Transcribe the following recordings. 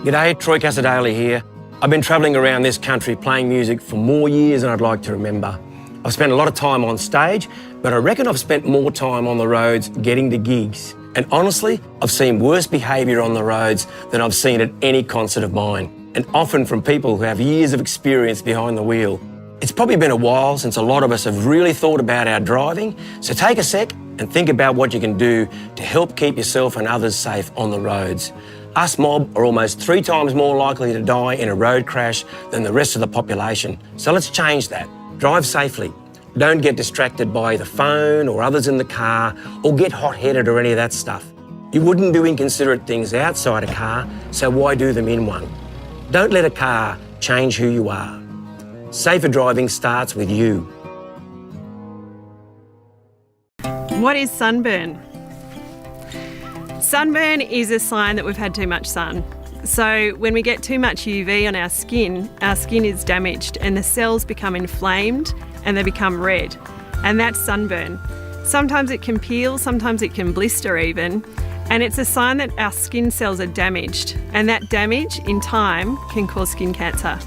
G'day, Troy Casadale here. I've been travelling around this country playing music for more years than I'd like to remember. I've spent a lot of time on stage, but I reckon I've spent more time on the roads getting to gigs. And honestly, I've seen worse behaviour on the roads than I've seen at any concert of mine, and often from people who have years of experience behind the wheel. It's probably been a while since a lot of us have really thought about our driving, so take a sec and think about what you can do to help keep yourself and others safe on the roads. Us mob are almost 3 times more likely to die in a road crash than the rest of the population. So let's change that. Drive safely. Don't get distracted by the phone or others in the car or get hot-headed or any of that stuff. You wouldn't do inconsiderate things outside a car, so why do them in one? Don't let a car change who you are. Safer driving starts with you. What is sunburn? Sunburn is a sign that we've had too much sun. So when we get too much UV on our skin is damaged and the cells become inflamed and they become red. And that's sunburn. Sometimes it can peel, sometimes it can blister even. And it's a sign that our skin cells are damaged. And that damage in time can cause skin cancer.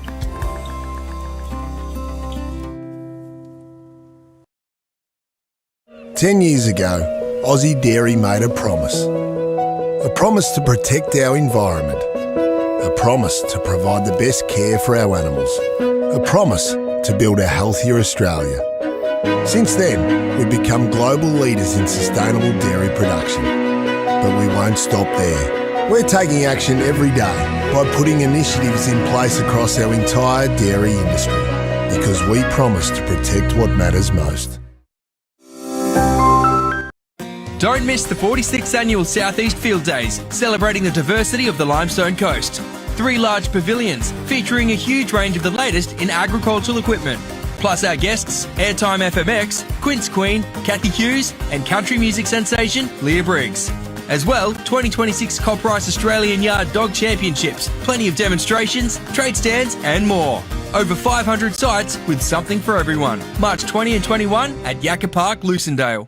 "10 years ago, Aussie Dairy made a promise. A promise to protect our environment. A promise to provide the best care for our animals. A promise to build a healthier Australia. Since then, we've become global leaders in sustainable dairy production. But we won't stop there. We're taking action every day by putting initiatives in place across our entire dairy industry because we promise to protect what matters most." Don't miss the 46th Annual Southeast Field Days, celebrating the diversity of the Limestone Coast. 3 large pavilions featuring a huge range of the latest in agricultural equipment. Plus our guests, Airtime FMX, Quince Queen, Kathy Hughes and country music sensation Leah Briggs. As well, 2026 Coprice Australian Yard Dog Championships, plenty of demonstrations, trade stands and more. Over 500 sites with something for everyone. March 20 and 21 at Yakka Park, Lucindale.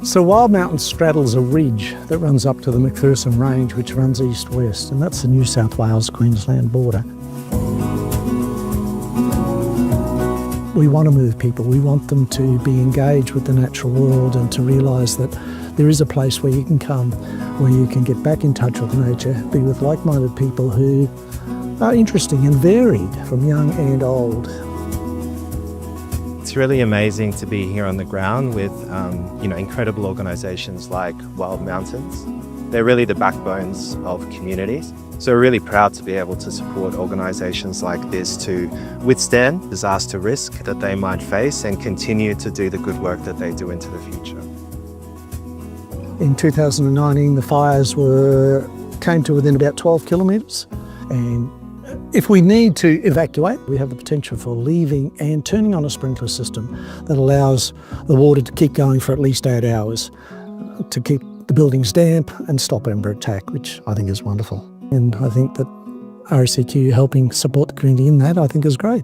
So Wild Mountain straddles a ridge that runs up to the McPherson Range, which runs east-west, and that's the New South Wales-Queensland border. We want to move people. We want them to be engaged with the natural world and to realise that there is a place where you can come, where you can get back in touch with nature, be with like-minded people who are interesting and varied from young and old. It's really amazing to be here on the ground with incredible organisations like Wild Mountains. They're really the backbones of communities. So we're really proud to be able to support organisations like this to withstand disaster risk that they might face and continue to do the good work that they do into the future. In 2019, the fires came to within about 12 kilometres, and if we need to evacuate, we have the potential for leaving and turning on a sprinkler system that allows the water to keep going for at least 8 hours to keep the buildings damp and stop ember attack, which I think is wonderful. And I think that RSCQ helping support the community in that, I think is great.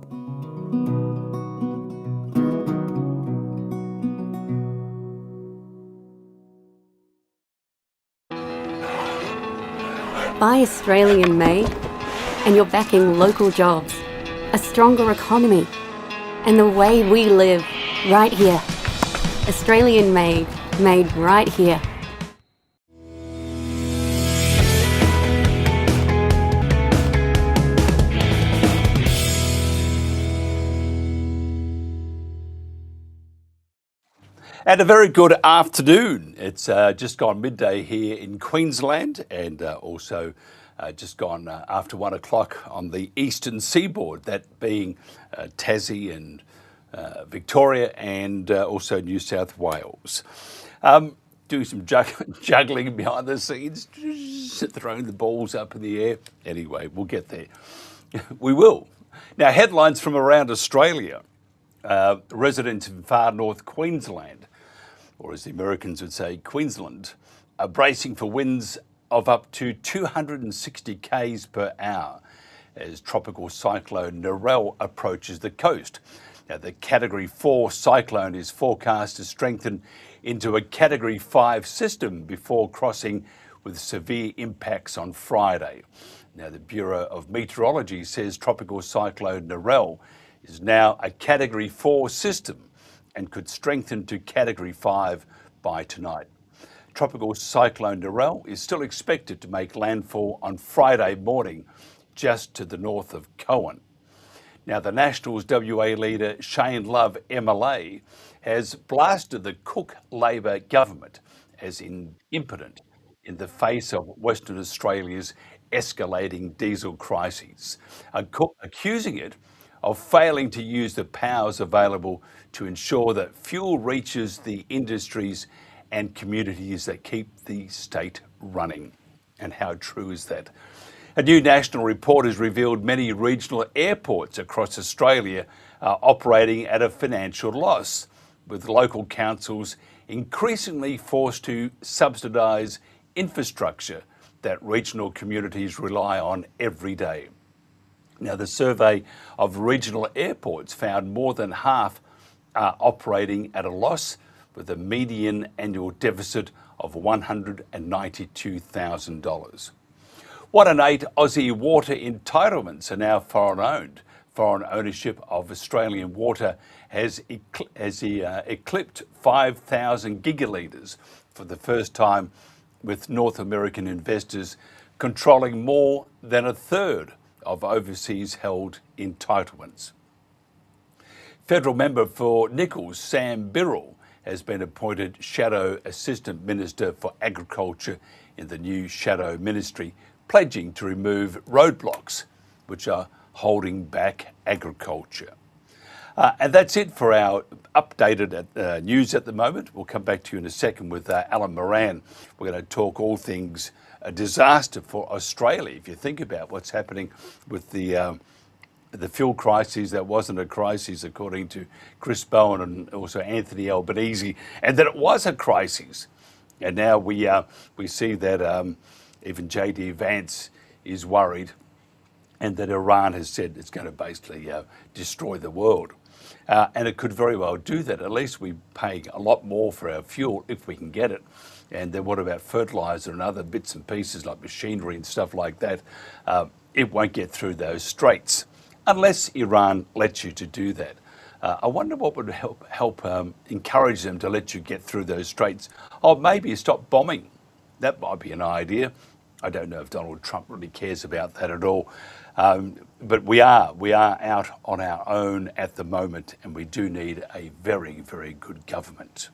Buy Australian made and you're backing local jobs, a stronger economy, and the way we live right here. Australian made, made right here. And a very good afternoon. It's just gone midday here in Queensland and also just gone after 1 o'clock on the eastern seaboard, that being Tassie and Victoria and also New South Wales. Doing some juggling behind the scenes, throwing the balls up in the air. Anyway, we'll get there. We will. Now, headlines from around Australia. Residents in far north Queensland, or as the Americans would say, Queensland, are bracing for winds of up to 260 k's per hour as tropical cyclone Narelle approaches the coast. Now, the Category 4 cyclone is forecast to strengthen into a Category 5 system before crossing with severe impacts on Friday. Now, the Bureau of Meteorology says Tropical Cyclone Narelle is now a Category 4 system and could strengthen to Category 5 by tonight. Tropical Cyclone Narelle is still expected to make landfall on Friday morning just to the north of Cohen. Now, the Nationals WA leader Shane Love MLA has blasted the Cook Labor government as impotent in the face of Western Australia's escalating diesel crises, accusing it of failing to use the powers available to ensure that fuel reaches the industries and communities that keep the state running. And how true is that? A new national report has revealed many regional airports across Australia are operating at a financial loss, with local councils increasingly forced to subsidise infrastructure that regional communities rely on every day. Now, the survey of regional airports found more than half are operating at a loss, with a median annual deficit of $192,000. 1 in 8 Aussie water entitlements are now foreign-owned. Foreign ownership of Australian water has eclipsed 5,000 gigalitres for the first time, with North American investors controlling more than a third of overseas held entitlements. Federal member for Nichols, Sam Birrell, has been appointed Shadow Assistant Minister for Agriculture in the new Shadow Ministry, pledging to remove roadblocks which are holding back agriculture. And that's it for our updated news at the moment. We'll come back to you in a second with Alan Moran. We're going to talk all things a disaster for Australia. If you think about what's happening with the fuel crisis, that wasn't a crisis according to Chris Bowen and also Anthony Albanese, and that it was a crisis. And now we see that even J.D. Vance is worried, and that Iran has said it's going to basically destroy the world. And it could very well do that. At least we're paying a lot more for our fuel if we can get it. And then what about fertiliser and other bits and pieces like machinery and stuff like that? It won't get through those straits unless Iran lets you to do that. I wonder what would help encourage them to let you get through those straits. Oh, maybe stop bombing. That might be an idea. I don't know if Donald Trump really cares about that at all. But we are out on our own at the moment, and we do need a very, very good government.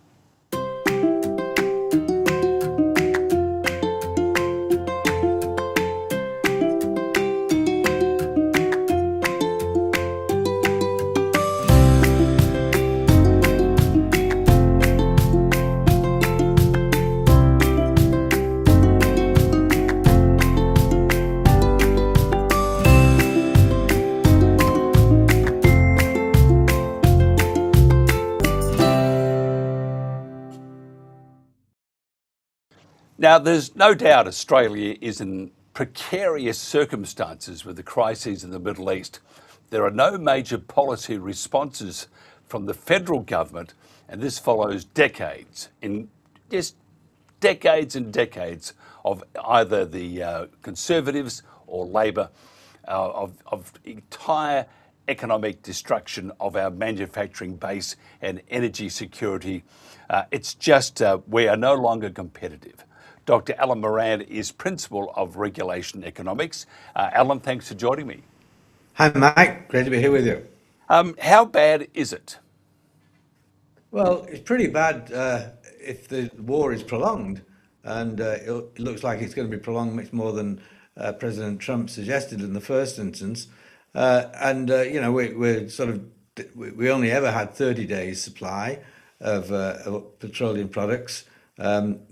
Now, there's no doubt Australia is in precarious circumstances with the crises in the Middle East. There are no major policy responses from the federal government, and this follows decades and decades of either the Conservatives or Labor of entire economic destruction of our manufacturing base and energy security. It's just we are no longer competitive. Dr. Alan Moran is Principal of Regulation Economics. Alan, thanks for joining me. Hi, Mike. Great to be here with you. How bad is it? Well, it's pretty bad if the war is prolonged, and it looks like it's going to be prolonged much more than President Trump suggested in the first instance. You know, we only ever had 30 days supply of petroleum products,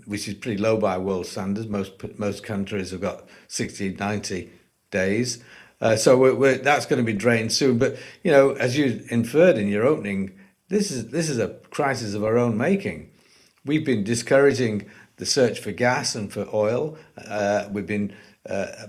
which is pretty low by world standards. Most countries have got 60, 90 days. So that's going to be drained soon. But, you know, as you inferred in your opening, this is a crisis of our own making. We've been discouraging the search for gas and for oil. We've been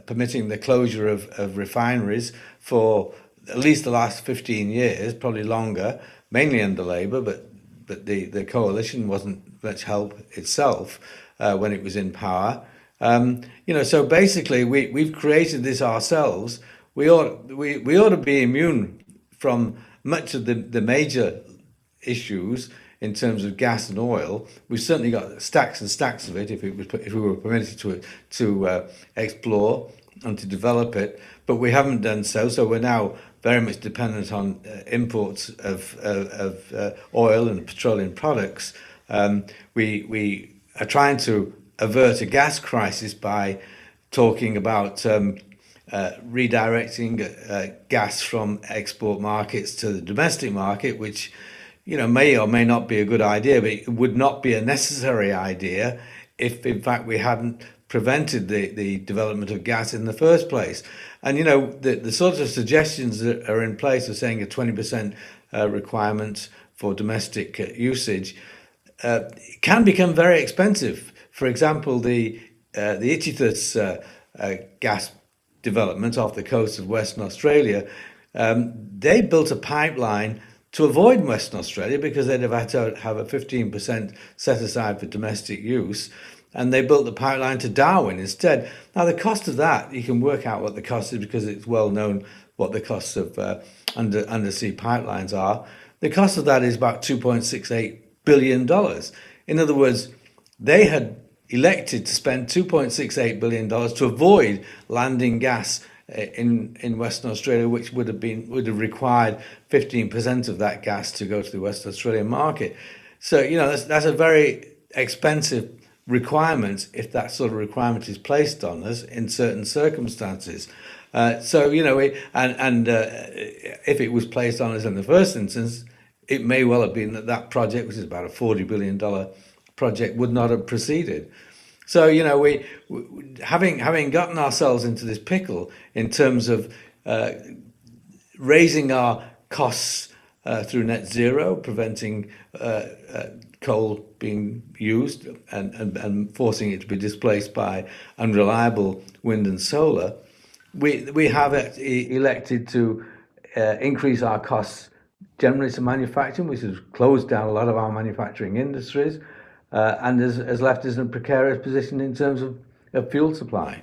permitting the closure of refineries for at least the last 15 years, probably longer, mainly under Labour, but the coalition wasn't much help itself when it was in power. So basically we've created this ourselves. We ought to be immune from much of the major issues in terms of gas and oil. We've certainly got stacks and stacks of it if we were permitted to explore and to develop it, but we haven't done so. So we're now very much dependent on imports of oil and petroleum products. We are trying to avert a gas crisis by talking about redirecting gas from export markets to the domestic market, which may or may not be a good idea, but it would not be a necessary idea if, in fact, we hadn't prevented the development of gas in the first place. And, the sorts of suggestions that are in place of saying a 20% requirement for domestic usage can become very expensive. For example, the Ichthys gas development off the coast of Western Australia, they built a pipeline to avoid Western Australia because they'd have had to have a 15% set aside for domestic use, and they built the pipeline to Darwin instead. Now, the cost of that, you can work out what the cost is because it's well known what the costs of undersea pipelines are. The cost of that is about $2.68 billion. In other words, they had elected to spend $2.68 billion to avoid landing gas in Western Australia, which would have required 15% of that gas to go to the Western Australian market. So that's a very expensive requirement if that sort of requirement is placed on us in certain circumstances. If it was placed on us in the first instance, it may well have been that project, which is about a $40 billion project, would not have proceeded. So, we having gotten ourselves into this pickle in terms of raising our costs through net zero, preventing coal being used and forcing it to be displaced by unreliable wind and solar, we have elected to increase our costs generally to manufacturing, which has closed down a lot of our manufacturing industries, and has left us in a precarious position in terms of fuel supply.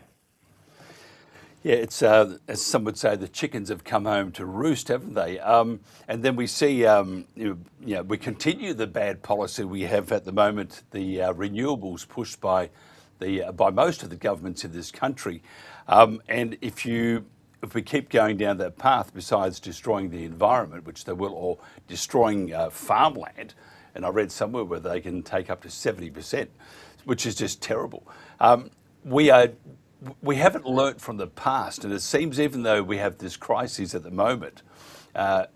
Yeah, it's as some would say, the chickens have come home to roost, haven't they? And then we see, we continue the bad policy we have at the moment, the renewables pushed by most of the governments in this country. And if we keep going down that path, besides destroying the environment, which they will, or destroying farmland, and I read somewhere where they can take up to 70%, which is just terrible. We haven't learnt from the past, and it seems even though we have this crisis at the moment, our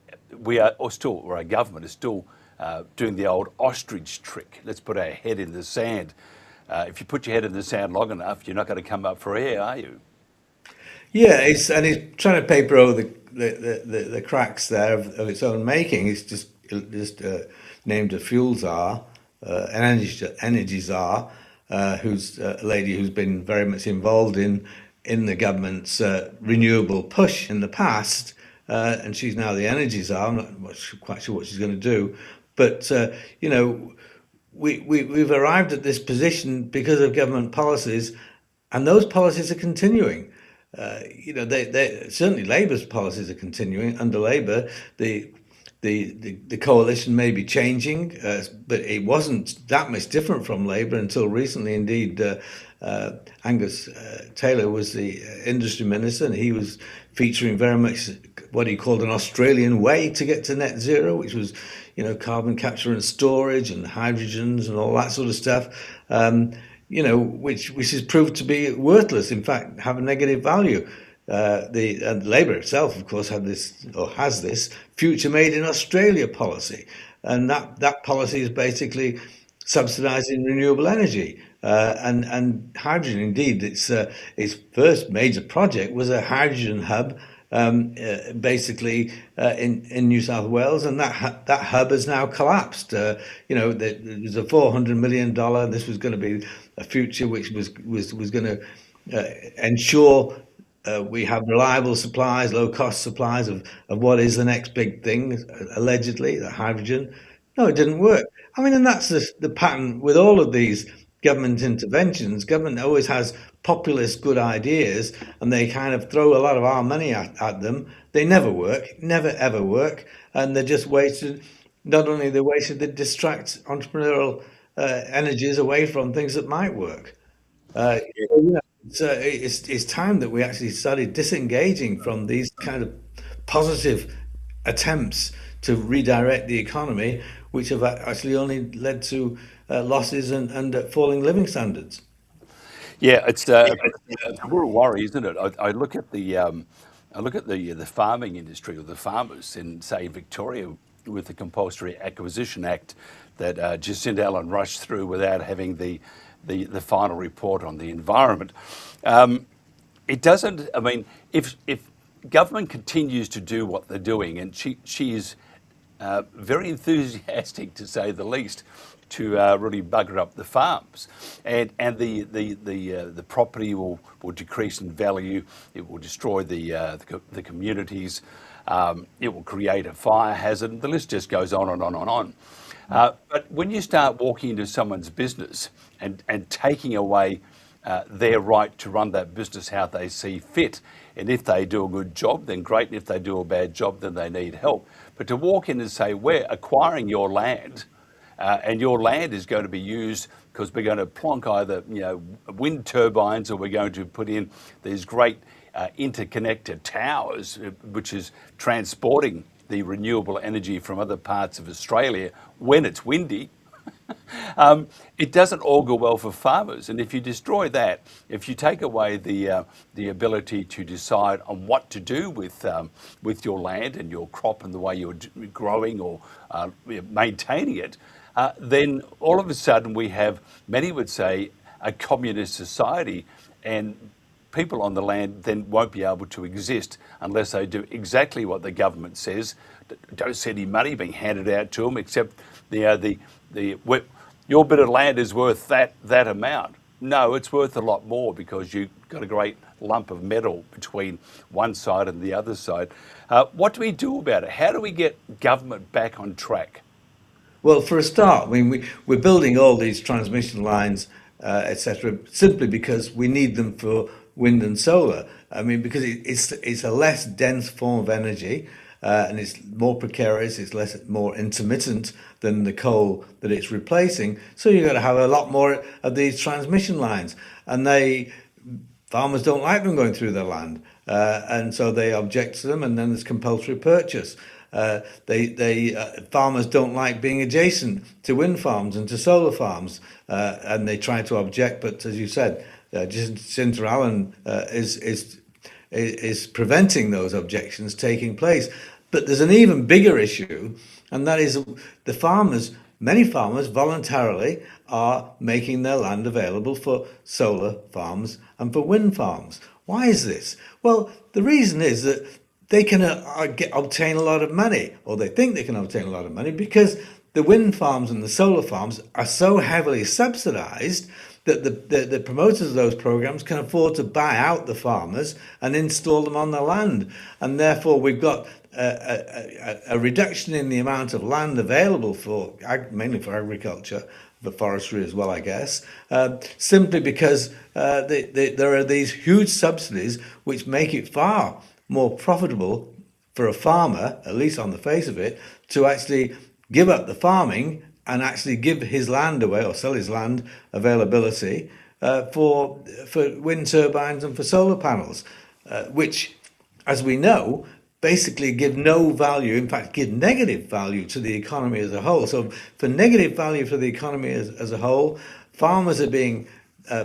government is still doing the old ostrich trick. Let's put our head in the sand. If you put your head in the sand long enough, you're not going to come up for air, are you? Yeah, he's trying to paper over the cracks there of its own making. It's just named a fuel czar, an energy czar, who's a lady who's been very much involved in the government's renewable push in the past, and she's now the energy czar. I'm not quite sure what she's going to do, but we've arrived at this position because of government policies, and those policies are continuing. They certainly Labour's policies are continuing. Under Labour, the coalition may be changing, but it wasn't that much different from Labour until recently. Indeed, Angus Taylor was the industry minister, and he was featuring very much what he called an Australian way to get to net zero, which was, carbon capture and storage and hydrogens and all that sort of stuff. Which has proved to be worthless. In fact, have a negative value. Labour itself, of course, has this future made in Australia policy, and that policy is basically subsidising renewable energy and hydrogen. Indeed, its first major project was a hydrogen hub, basically in New South Wales, and that hub has now collapsed. There's a $400 million. This was going to be a future which was going to ensure we have reliable supplies, low-cost supplies of what is the next big thing, allegedly, the hydrogen. No, it didn't work. I mean, and that's the pattern with all of these government interventions. Government always has populist good ideas, and they kind of throw a lot of our money at them. They never work, never ever work, and they're just wasted. Not only they're wasted, they distract entrepreneurial energies away from things that might work. It's time that we actually started disengaging from these kind of positive attempts to redirect the economy, which have actually only led to losses and falling living standards. Yeah, it's a real worry, isn't it? I look at the farming industry or the farmers in, say, Victoria with the Compulsory Acquisition Act that Jacinda Allen rushed through without having the final report on the environment. It doesn't. I mean, if government continues to do what they're doing, and she is very enthusiastic, to say the least, to really bugger up the farms, and the property will decrease in value. It will destroy the communities. It will create a fire hazard. The list just goes on and on and on. But when you start walking into someone's business and taking away their right to run that business how they see fit, and if they do a good job, then great, and if they do a bad job, then they need help. But to walk in and say, we're acquiring your land, and your land is going to be used because we're going to plonk either wind turbines, or we're going to put in these great interconnected towers, which is transporting the renewable energy from other parts of Australia when it's windy. It doesn't augur well for farmers, and if you destroy that, if you take away the ability to decide on what to do with your land and your crop and the way you're growing or maintaining it, then all of a sudden we have, many would say, a communist society, and people on the land then won't be able to exist unless they do exactly what the government says. Don't see any money being handed out to them except your bit of land is worth that amount. No, it's worth a lot more because you've got a great lump of metal between one side and the other side. What do we do about it? How do we get government back on track? Well, for a start, I mean, we're building all these transmission lines, etc., simply because we need them for wind and solar. I mean, because it's a less dense form of energy, and it's more precarious, it's more intermittent than the coal that it's replacing. So you've got to have a lot more of these transmission lines, and farmers don't like them going through their land, and so they object to them, and then there's compulsory purchase. Farmers don't like being adjacent to wind farms and to solar farms, and they try to object. But as you said, Jacinda Allen is preventing those objections taking place. But there's an even bigger issue, and that is many farmers voluntarily are making their land available for solar farms and for wind farms. Why is this? Well, the reason is that they can obtain a lot of money, or they think they can obtain a lot of money, because the wind farms and the solar farms are so heavily subsidized that the promoters of those programs can afford to buy out the farmers and install them on their land. And therefore we've got a reduction in the amount of land available mainly for agriculture, but forestry as well, I guess, simply because there are these huge subsidies which make it far more profitable for a farmer, at least on the face of it, to actually give up the farming and actually give his land away or sell his land availability for wind turbines and for solar panels, which, as we know, basically give no value, in fact give negative value to the economy as a whole. So for negative value for the economy as a whole, farmers are being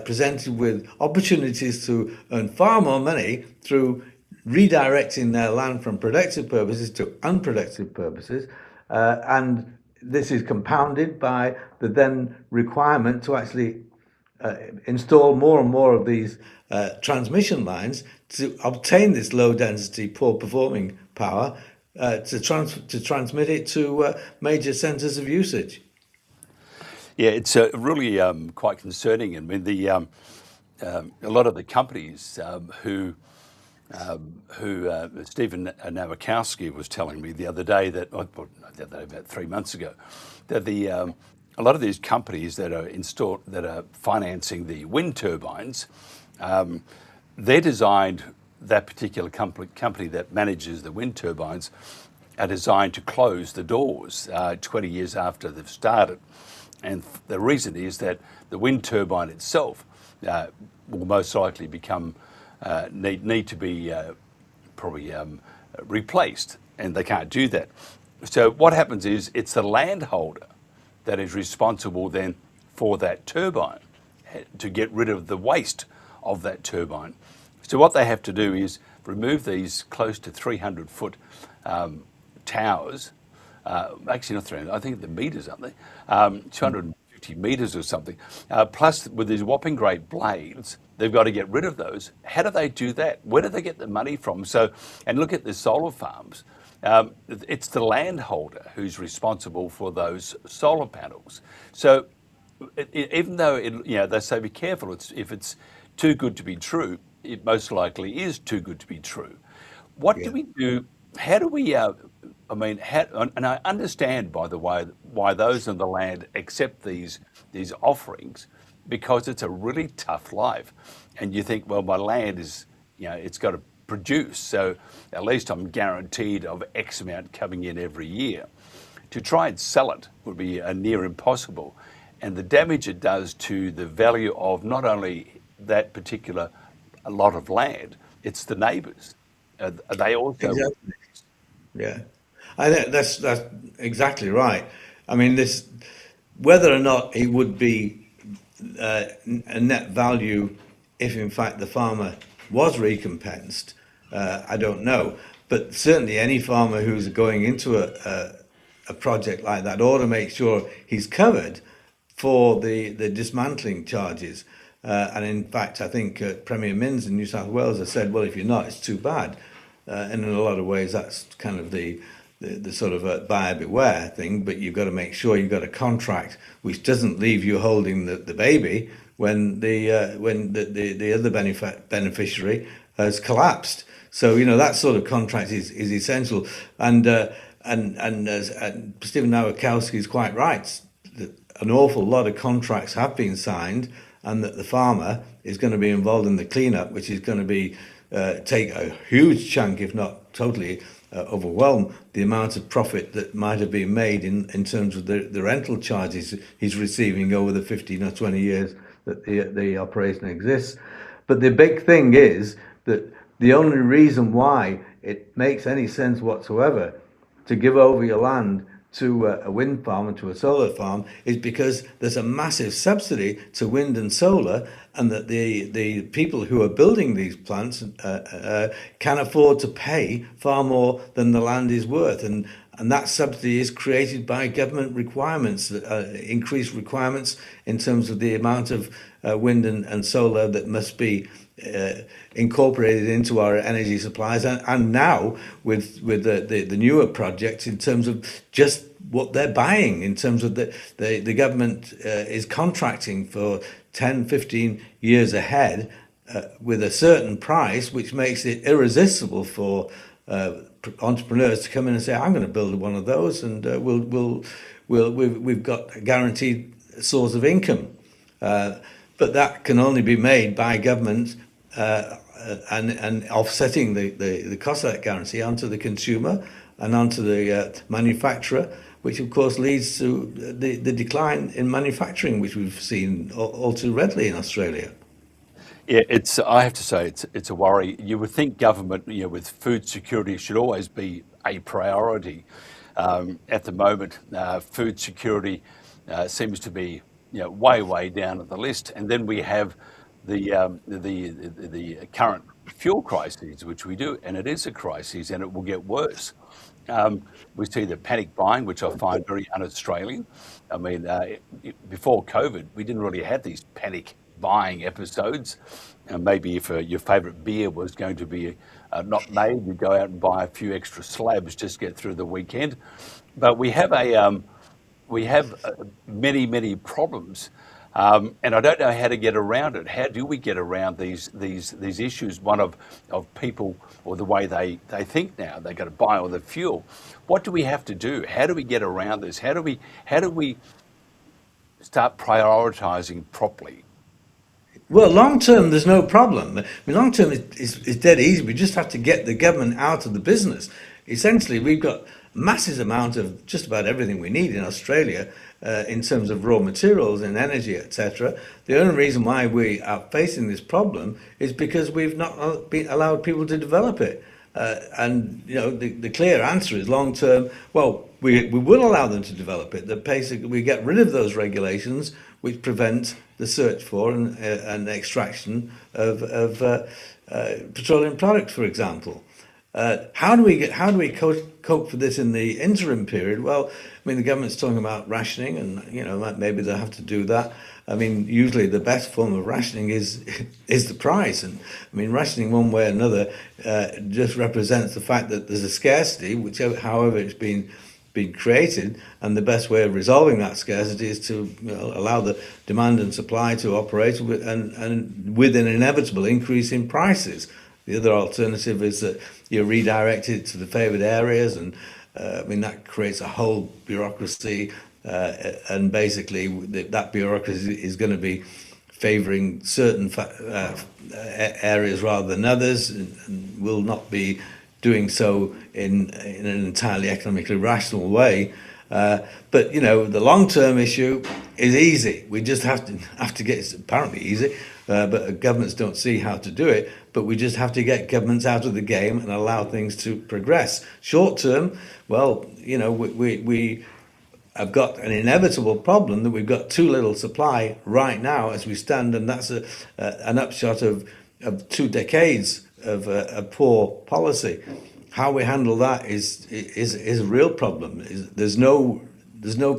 presented with opportunities to earn far more money through redirecting their land from productive purposes to unproductive purposes, and this is compounded by the then requirement to actually install more and more of these transmission lines to obtain this low density, poor performing power to transmit it to major centres of usage. Yeah, it's really quite concerning. I mean, a lot of the companies who Stephen Nowakowski was telling me the other day about 3 months ago, that a lot of these companies that are financing the wind turbines, they're designed, that particular company that manages the wind turbines are designed to close the doors 20 years after they've started. And the reason is that the wind turbine itself will most likely need to be probably replaced, and they can't do that. So what happens is it's the landholder that is responsible then for that turbine to get rid of the waste of that turbine. So what they have to do is remove these close to 300-foot towers, actually not 300, I think the meters, aren't they? 250 meters or something. Plus, with these whopping great blades, they've got to get rid of those. How do they do that? Where do they get the money from? So, and look at the solar farms. It's the landholder who's responsible for those solar panels. So, even though they say be careful, if it's too good to be true, it most likely is too good to be true. What do we do? How do we? And I understand, by the way, why those in the land accept these offerings, because it's a really tough life, and you think, well, my land is, it's got to produce, so at least I'm guaranteed of X amount coming in every year. To try and sell it would be near impossible, and the damage it does to the value of not only that particular lot of land, it's the neighbours. They also Exactly. Yeah, I think that's exactly right. I mean, whether or not it would be a net value if, in fact, the farmer was recompensed, I don't know. But certainly, any farmer who's going into a project like that ought to make sure he's covered for the dismantling charges. And in fact, I think Premier Minns in New South Wales has said, well, if you're not, it's too bad. And in a lot of ways, that's kind of the sort of buyer beware thing. But you've got to make sure you've got a contract which doesn't leave you holding the baby when the other beneficiary has collapsed. So that sort of contract is essential. And Stephen Nowakowski is quite right that an awful lot of contracts have been signed, and that the farmer is going to be involved in the cleanup, which is going to be take a huge chunk, if not totally overwhelm the amount of profit that might have been made in terms of the rental charges he's receiving over the 15 or 20 years that the operation exists. But the big thing is that the only reason why it makes any sense whatsoever to give over your land to a wind farm and to a solar farm is because there's a massive subsidy to wind and solar, and that the people who are building these plants can afford to pay far more than the land is worth. And that subsidy is created by government requirements, increased requirements in terms of the amount of wind and solar that must be incorporated into our energy supplies, and now with the newer projects in terms of just what they're buying, in terms of the government is contracting for 10, 15 years ahead with a certain price, which makes it irresistible for entrepreneurs to come in and say, I'm going to build one of those, and we've got a guaranteed source of income. But that can only be made by government and offsetting the cost of that guarantee onto the consumer and onto the manufacturer, which of course leads to the decline in manufacturing, which we've seen all too readily in Australia. Yeah, I have to say, it's a worry. You would think government, with food security, should always be a priority. At the moment, food security seems to be way down at the list, and then we have the current fuel crises, which we do, and it is a crisis, and it will get worse. We see the panic buying, which I find very un-Australian. I mean, before COVID, we didn't really have these panic buying episodes. Maybe if your favourite beer was going to be not made, you'd go out and buy a few extra slabs just to get through the weekend. But we have many problems, and I don't know how to get around it. How do we get around these issues? One of people, or the way they think now, they've got to buy all the fuel. What do we have to do? How do we get around this? How do we start prioritising properly? Well, long term, there's no problem. I mean, long term is dead easy. We just have to get the government out of the business. Essentially, we've got massive amount of just about everything we need in Australia in terms of raw materials and energy, etc. The only reason why we are facing this problem is because we've not been allowed people to develop it. And you know, the clear answer is long term. Well, we will allow them to develop it. That basically we get rid of those regulations which prevent the search for and extraction of petroleum products, for example. How do we cope for this in the interim period? Well, I mean, the government's talking about rationing, and you know, maybe they'll have to do that. I mean, usually the best form of rationing is the price, and I mean, rationing one way or another just represents the fact that there's a scarcity, however it's been created, and the best way of resolving that scarcity is to allow the demand and supply to operate with an inevitable increase in prices. The other alternative is that you redirect it to the favoured areas, and I mean that creates a whole bureaucracy, and basically that bureaucracy is going to be favouring certain areas rather than others, and will not be doing so in an entirely economically rational way. But you know, the long-term issue is easy. We just have to get, it's apparently easy, but governments don't see how to do it. But we just have to get governments out of the game and allow things to progress. Short-term, well, you know, we have got an inevitable problem that we've got too little supply right now as we stand, and that's an upshot of 2 decades of a poor policy. How we handle that is a real problem. There's no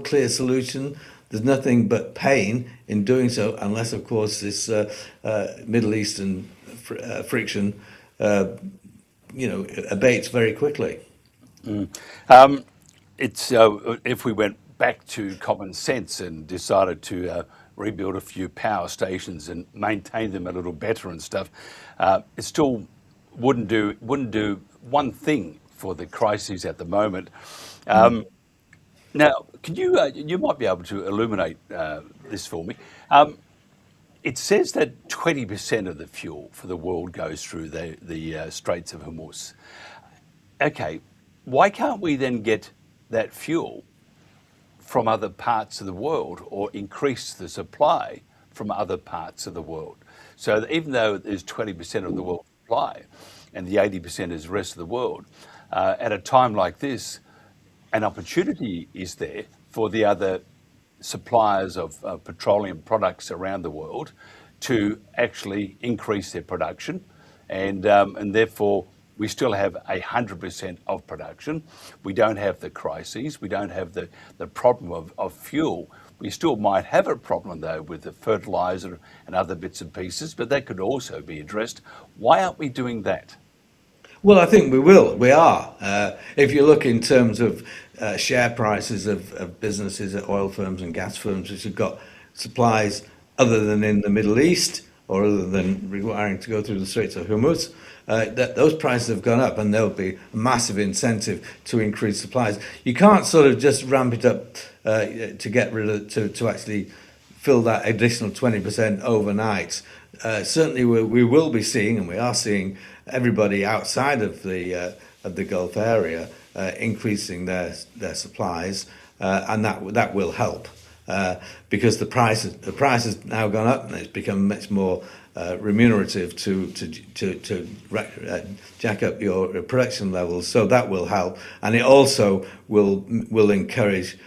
clear solution. There's nothing but pain in doing so, unless, of course, this Middle Eastern friction, abates very quickly. It's if we went back to common sense and decided to rebuild a few power stations and maintain them a little better and stuff, it still wouldn't do one thing for the crises at the moment. Now, can you might be able to illuminate this for me? It says that 20% of the fuel for the world goes through the Straits of Hormuz. Okay, why can't we then get that fuel from other parts of the world, or increase the supply from other parts of the world? So that even though there's 20% of the world supply and the 80% is the rest of the world, at a time like this, an opportunity is there for the other suppliers of petroleum products around the world to actually increase their production, and therefore we still have 100% of production. We don't have the crises. We don't have the problem of fuel. We still might have a problem though with the fertilizer and other bits and pieces, but that could also be addressed. Why aren't we doing that? Well, I think we will. We are. If you look in terms of share prices of businesses, oil firms and gas firms, which have got supplies other than in the Middle East, or other than requiring to go through the Straits of Hormuz, that those prices have gone up, and there'll be a massive incentive to increase supplies. You can't sort of just ramp it up to get rid of, to actually fill that additional 20% overnight. Certainly we will be seeing, and we are seeing, everybody outside of the Gulf area increasing their supplies, and that will help because the price has now gone up, and it's become much more remunerative to jack up your production levels. So that will help, and it also will encourage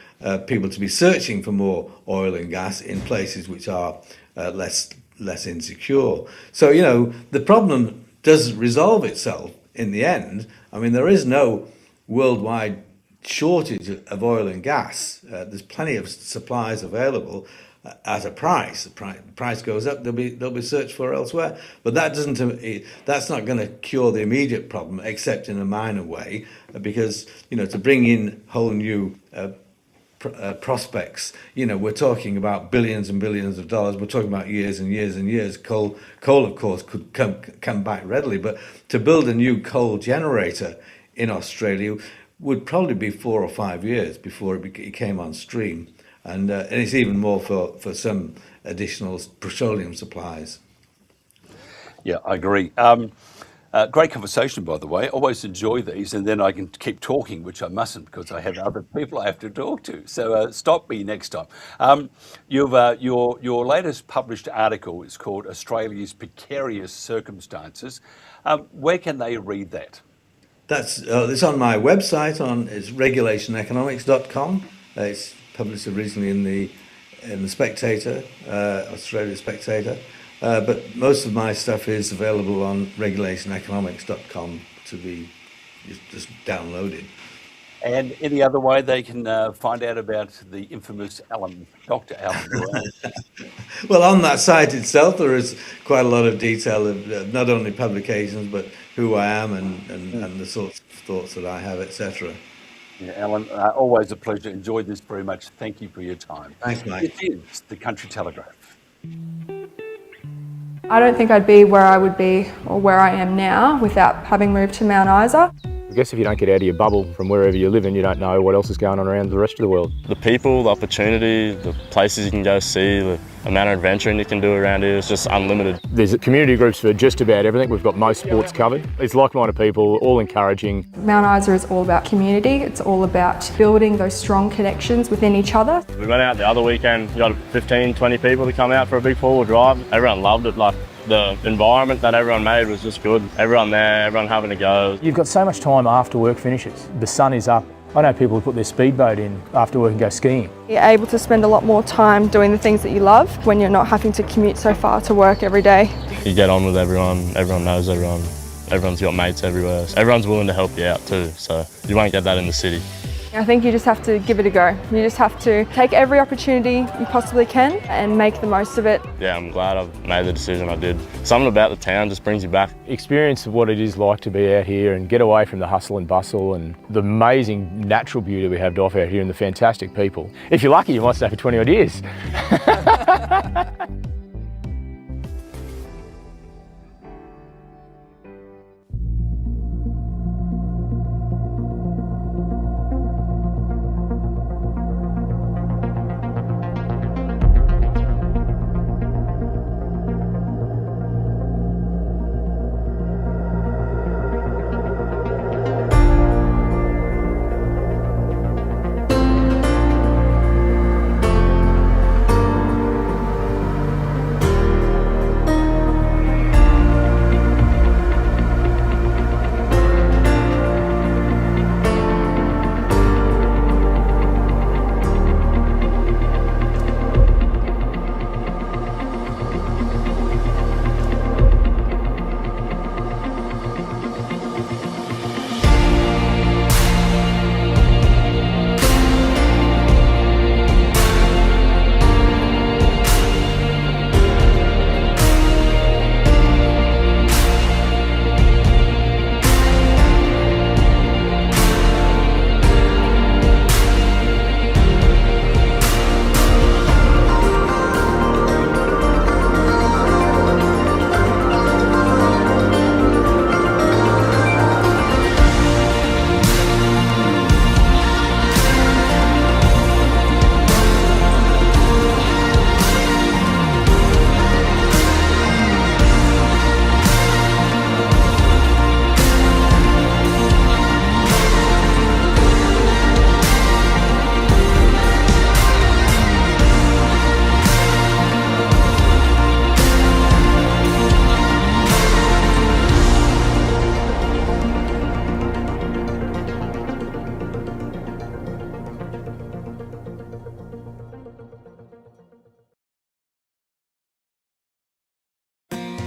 people to be searching for more oil and gas in places which are less insecure. So the problem does resolve itself in the end. I mean, there is no worldwide shortage of oil and gas. There's plenty of supplies available at a price. The price goes up, they'll be searched for elsewhere. But that's not going to cure the immediate problem, except in a minor way, because to bring in whole new prospects, we're talking about billions and billions of dollars. We're talking about years and years and years. Coal of course could come back readily, but to build a new coal generator in Australia would probably be 4 or 5 years before it came on stream. and it's even more for some additional petroleum supplies. Yeah, I agree. Great conversation, by the way. Always enjoy these, and then I can keep talking, which I mustn't because I have other people I have to talk to. So stop me next time. Your latest published article is called "Australia's Precarious Circumstances." Where can they read that? It's on my website. It's regulationeconomics.com. It's published originally in the Spectator, Australia Spectator. But most of my stuff is available on regulationeconomics.com to be just downloaded. And any other way they can find out about the infamous Dr. Alan Moran? Well, on that site itself, there is quite a lot of detail of not only publications, but who I am and the sorts of thoughts that I have, etc. Yeah, Alan, always a pleasure. Enjoyed this very much. Thank you for your time. Thanks, mate. This is the Country Telegraph. I don't think I'd be where I would be or where I am now without having moved to Mount Isa. I guess if you don't get out of your bubble from wherever you live in, you don't know what else is going on around the rest of the world. The people, the opportunity, the places you can go see, the amount of adventuring you can do around here is just unlimited. There's community groups for just about everything. We've got most sports covered. It's like-minded people, all encouraging. Mount Isa is all about community. It's all about building those strong connections within each other. We went out the other weekend, we got 15, 20 people to come out for a big four-wheel drive. Everyone loved it. The environment that everyone made was just good. Everyone there, everyone having a go. You've got so much time after work finishes. The sun is up. I know people who put their speedboat in after work and go skiing. You're able to spend a lot more time doing the things that you love when you're not having to commute so far to work every day. You get on with everyone, everyone knows everyone, everyone's got mates everywhere. Everyone's willing to help you out too, so you won't get that in the city. I think you just have to give it a go. You just have to take every opportunity you possibly can and make the most of it. Yeah, I'm glad I've made the decision I did. Something about the town just brings you back. Experience of what it is like to be out here and get away from the hustle and bustle and the amazing natural beauty we have to offer out here and the fantastic people. If you're lucky, you might stay for 20 odd years.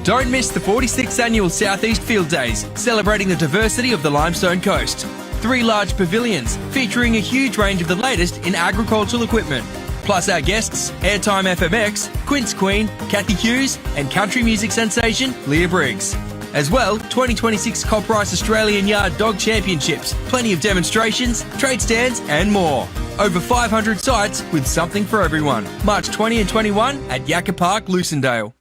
Don't miss the 46th Annual Southeast Field Days, celebrating the diversity of the Limestone Coast. 3 large pavilions featuring a huge range of the latest in agricultural equipment. Plus our guests, Airtime FMX, Quince Queen, Kathy Hughes and country music sensation Leah Briggs. As well, 2026 Copprice Australian Yard Dog Championships, plenty of demonstrations, trade stands and more. Over 500 sites with something for everyone. March 20 and 21 at Yakka Park, Lucindale.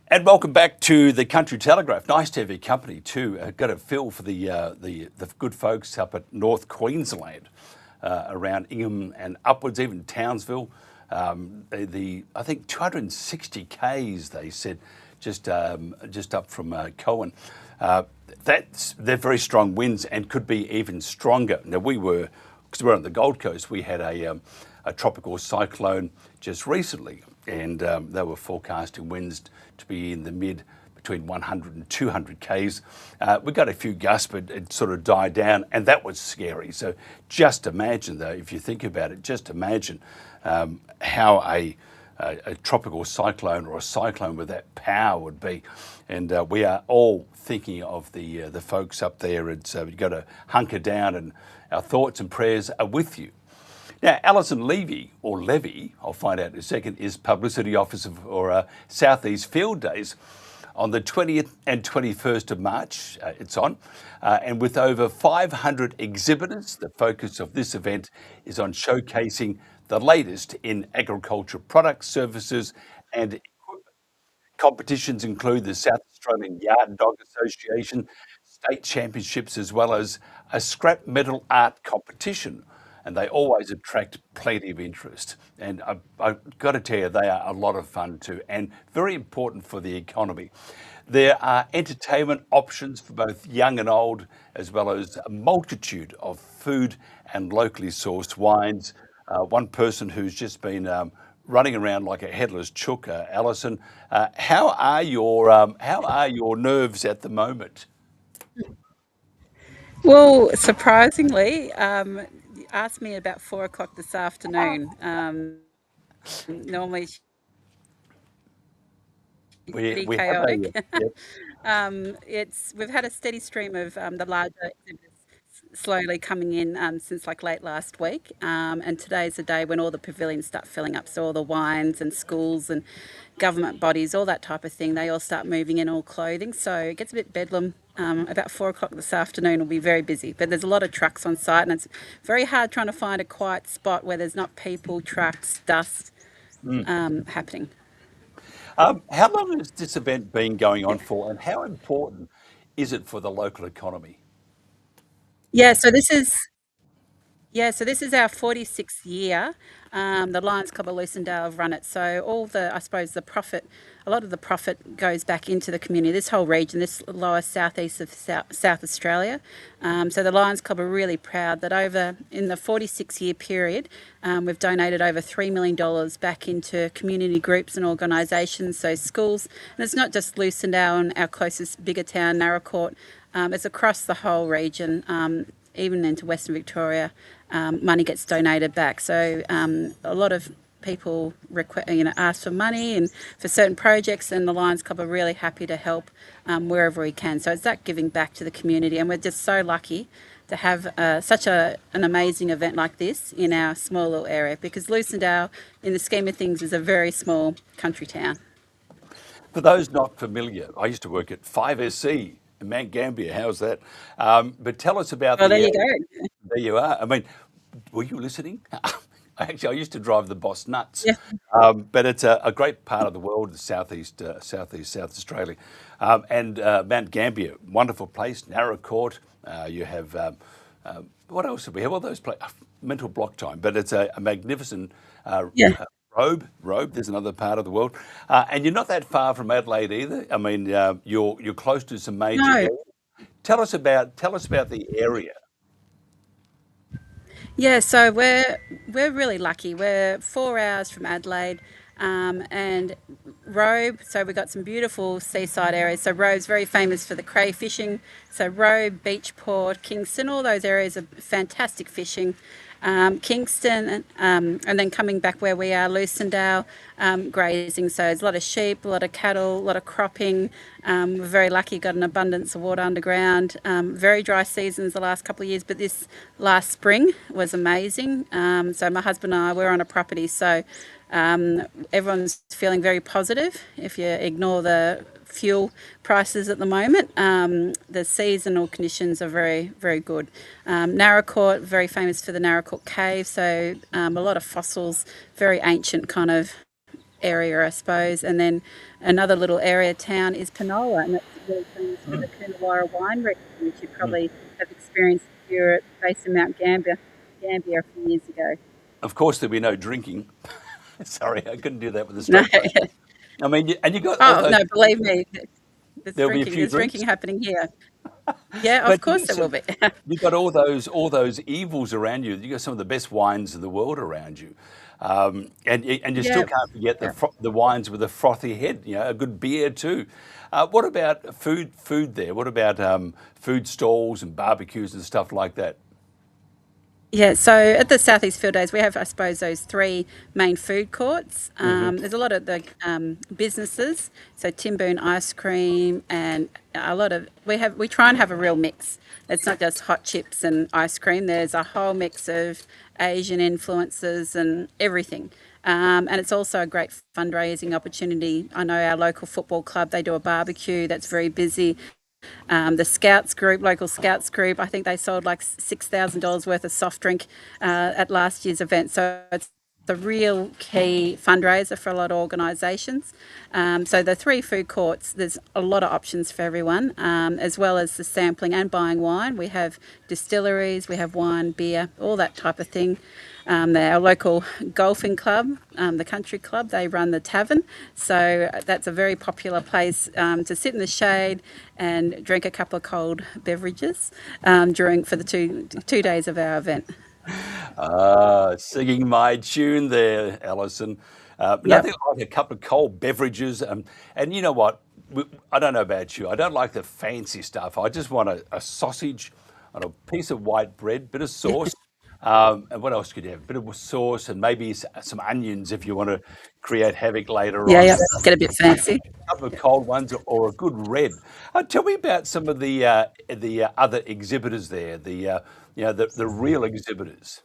And welcome back to the Country Telegraph. Nice to have your company too. Got a feel for the good folks up at North Queensland, around Ingham and upwards, even Townsville. I think 260 k's they said, just up from Cohen. They're very strong winds and could be even stronger. Now because we're on the Gold Coast, we had a tropical cyclone just recently, and they were forecasting winds to be in the between 100 and 200 k's. We got a few gusts, but it sort of died down, and that was scary. So just imagine, though, if you think about it, just imagine how a tropical cyclone or a cyclone with that power would be. And we are all thinking of the folks up there. You've got to hunker down, and our thoughts and prayers are with you. Now, Alison Levy, or Levy, I'll find out in a second, is Publicity Officer for Southeast Field Days on the 20th and 21st of March. It's on. And with over 500 exhibitors, the focus of this event is on showcasing the latest in agriculture products, services and equipment. Competitions include the South Australian Yard Dog Association, state championships, as well as a scrap metal art competition. And they always attract plenty of interest. And I've got to tell you, they are a lot of fun too, and very important for the economy. There are entertainment options for both young and old, as well as a multitude of food and locally sourced wines. One person who's just been running around like a headless chook, Alison. How are your nerves at the moment? Well, surprisingly, you asked me about 4 o'clock this afternoon. Normally, pretty chaotic. We've had a steady stream of the larger exhibitors slowly coming in since like late last week, and today's the day when all the pavilions start filling up. So all the wines and schools and government bodies, all that type of thing, they all start moving in all clothing. So it gets a bit bedlam. About 4 o'clock this afternoon will be very busy, but there's a lot of trucks on site, and it's very hard trying to find a quiet spot where there's not people, trucks, dust happening. How long has this event been going on for, and how important is it for the local economy? So this is our 46th year. The Lions Club of Lucindale have run it. So a lot of the profit goes back into the community, this whole region, this lower southeast of South Australia. So the Lions Club are really proud that in the 46-year period, we've donated over $3 million back into community groups and organisations, so schools. And it's not just Lucindale and our closest bigger town, Narracourt. It's across the whole region. Even into Western Victoria, money gets donated back. So a lot of people ask for money and for certain projects, and the Lions Club are really happy to help wherever we can. So it's that giving back to the community, and we're just so lucky to have such an amazing event like this in our small little area, because Lucindale, in the scheme of things, is a very small country town. For those not familiar, I used to work at 5SC in Mount Gambier. How's that? But tell us about there you go. There you are. I mean, were you listening? Actually, I used to drive the Boss nuts. Yeah. But it's a great part of the world, the southeast South Australia. And Mount Gambier, wonderful place. Narracourt. You have, what else do we have? All those places. Mental block time. But it's a magnificent Robe, there's another part of the world. And you're not that far from Adelaide either. I mean, you're close to some major areas. Tell us about the area. Yeah, so we're really lucky. We're 4 hours from Adelaide, and Robe. So we've got some beautiful seaside areas. So Robe's very famous for the cray fishing. So Robe, Beachport, Kingston, all those areas are fantastic fishing. Kingston, and then coming back where we are, Lucindale, grazing. So there's a lot of sheep, a lot of cattle, a lot of cropping. We're very lucky, got an abundance of water underground. Very dry seasons the last couple of years, but this last spring was amazing. So my husband and I, we're on a property, so everyone's feeling very positive. If you ignore the fuel prices at the moment, the seasonal conditions are very, very good. Narracourt, very famous for the Narracourt Cave, so a lot of fossils, very ancient kind of area, I suppose. And then another little area town is Penola, and that's really famous for the Coonawarra wine region, which you probably have experienced if you're at the base of Mount Gambier a few years ago. Of course, there'll be no drinking. Sorry, I couldn't do that with a No. straight face. I mean, and you got all Oh, those, no, believe me, there'll be a few there's drinks. drinking happening here. Yeah, of But course there will be. you've got all those evils around you. You've got some of the best wines in the world around you. And you still can't forget the wines with a frothy head, a good beer too. What about food there? What about food stalls and barbecues and stuff like that? Yeah, so at the Southeast Field Days, we have, I suppose, those three main food courts. There's a lot of the businesses, so Timboon ice cream, and a lot of we try and have a real mix. It's not just hot chips and ice cream. There's a whole mix of Asian influences and everything. And it's also a great fundraising opportunity. I know our local football club, they do a barbecue that's very busy. The Scouts group, local Scouts group, I think they sold like $6,000 worth of soft drink at last year's event. So it's the real key fundraiser for a lot of organisations. So the three food courts, there's a lot of options for everyone, as well as the sampling and buying wine. We have distilleries, we have wine, beer, all that type of thing. Our local golfing club, the Country Club, they run the tavern. So that's a very popular place to sit in the shade and drink a couple of cold beverages for the two days of our event. Singing my tune there, Alison. Nothing like a couple of cold beverages. And you know what? I don't know about you. I don't like the fancy stuff. I just want a sausage on a piece of white bread, bit of sauce. And what else could you have? A bit of sauce and maybe some onions if you want to create havoc later on. Yeah, get a bit fancy. A couple of cold ones or a good red. Tell me about some of the other exhibitors there, the real exhibitors.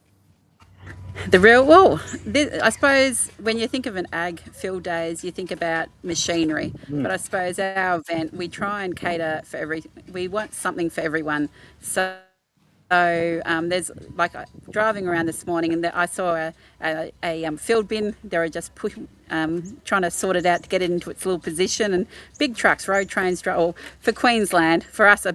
I suppose when you think of an ag field days, you think about machinery. But I suppose our event, we try and cater for we want something for everyone. So there's like driving around this morning, and I saw a field bin. They were just trying to sort it out to get it into its little position. And big trucks, road trains, or for Queensland, for us, a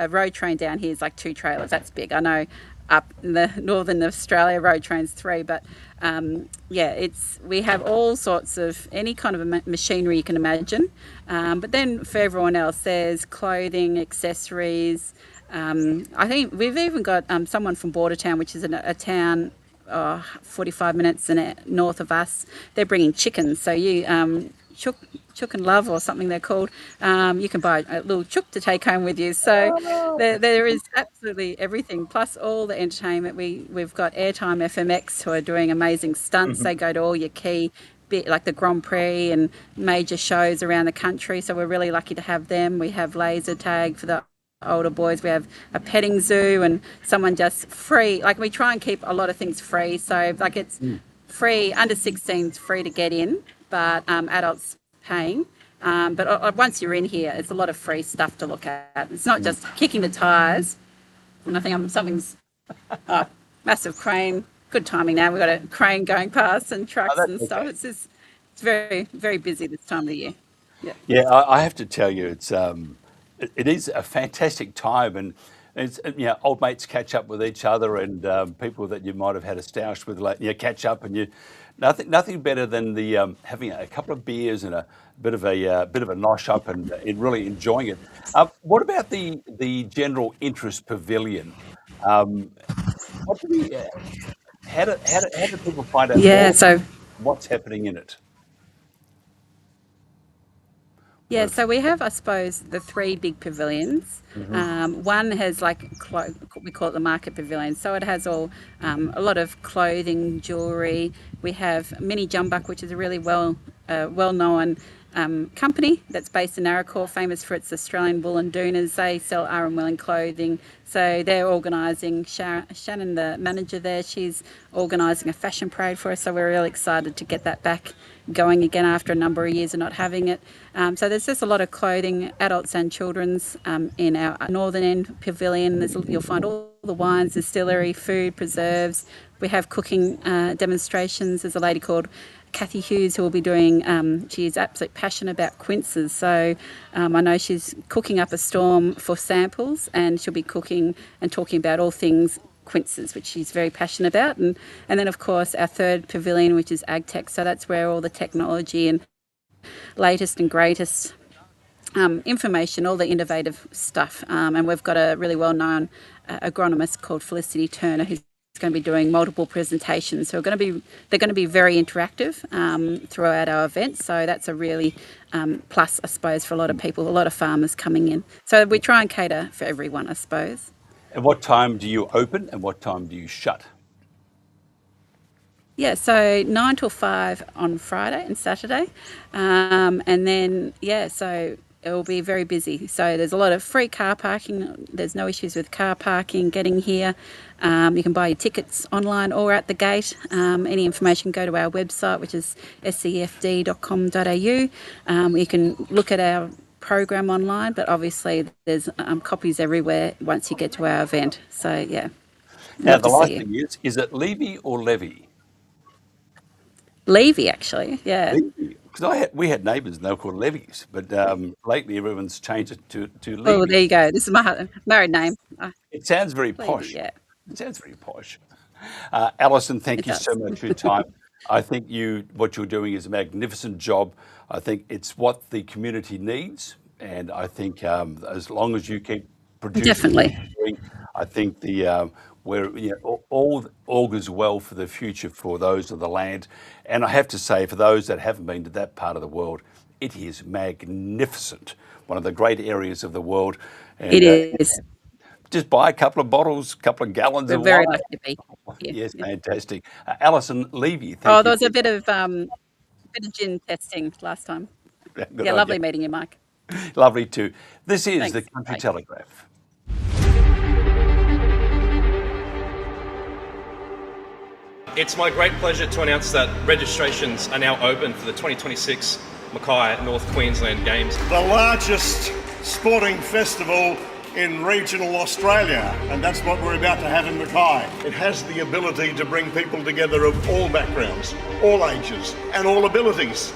road train down here is like 2 trailers. That's big. I know up in the northern Australia, road trains 3, but we have all sorts of any kind of machinery you can imagine. But then for everyone else, there's clothing, accessories. I think we've even got someone from Bordertown, which is a town 45 minutes north of us. They're bringing chickens, so you chook and love or something they're called. You can buy a little chook to take home with you. So there is absolutely everything, plus all the entertainment. We've got Airtime FMX who are doing amazing stunts. They go to all your key like the Grand Prix and major shows around the country. So we're really lucky to have them. We have laser tag for the older boys. We have a petting zoo and someone just free. Like we try and keep a lot of things free. So like it's free, under 16's free to get in, but adults paying. But once you're in here, it's a lot of free stuff to look at. It's not just kicking the tyres. And I think something's massive crane. Good timing now. We've got a crane going past and trucks and stuff. Okay. It's very, very busy this time of the year. Yeah, I have to tell you, it is a fantastic time, and it's, old mates catch up with each other, and people that you might have had a stoush with, catch up, and nothing better than having a couple of beers and a bit of a nosh up and really enjoying it. What about the general interest pavilion? How do people find out what's happening in it? Yeah, so we have, I suppose, the 3 big pavilions. One has we call it the market pavilion. So it has a lot of clothing, jewellery. We have Mini Jumbuck, which is a really well-known company that's based in Arracore, famous for its Australian wool and dooners. They sell Aran Willing clothing. So they're organising, Shannon, the manager there, she's organising a fashion parade for us. So we're really excited to get that back going again after a number of years of not having it. So there's just a lot of clothing, adults and children's, in our northern end pavilion. You'll find all the wines, distillery, food, preserves. We have cooking demonstrations. There's a lady called Kathy Hughes, who will be doing, she is absolutely passionate about quinces. So I know she's cooking up a storm for samples, and she'll be cooking and talking about all things quinces, which she's very passionate about. And then, of course, our third pavilion, which is AgTech. So that's where all the technology and latest and greatest information, all the innovative stuff. And we've got a really well-known agronomist called Felicity Turner, who's going to be doing multiple presentations. So they're going to be very interactive throughout our event. So that's a really plus, I suppose, for a lot of people, a lot of farmers coming in. So we try and cater for everyone, I suppose. And what time do you open and what time do you shut? Yeah, so 9 till 5 on Friday and Saturday. And then, so it will be very busy. So there's a lot of free car parking. There's no issues with car parking getting here. You can buy your tickets online or at the gate. Any information, go to our website, which is scfd.com.au. You can look at our program online, but obviously there's copies everywhere once you get to our event. So, yeah. Now, the last thing is it Levy or Levy? Levy, actually, yeah. Because we had neighbours and they were called Levies, but lately everyone's changed it to Levy. Oh, there you go. This is my married name. It sounds very posh. Yeah. It sounds very posh. Alison, thank you so much for your time. I think what you're doing is a magnificent job. I think it's what the community needs, and I think as long as you keep producing, definitely, I think all augurs well for the future for those of the land. And I have to say, for those that haven't been to that part of the world, it is magnificent. One of the great areas of the world. And, it is. Just buy a couple of bottles, a couple of gallons of wine. We're very lucky to be here. Yes, fantastic. Alison Levy, thank you. There was a bit of gin testing last time. Good lovely meeting you, Mike. Lovely too. This is the Country Telegraph. It's my great pleasure to announce that registrations are now open for the 2026 Mackay North Queensland Games. The largest sporting festival in regional Australia, and that's what we're about to have in Mackay. It has the ability to bring people together of all backgrounds, all ages, and all abilities.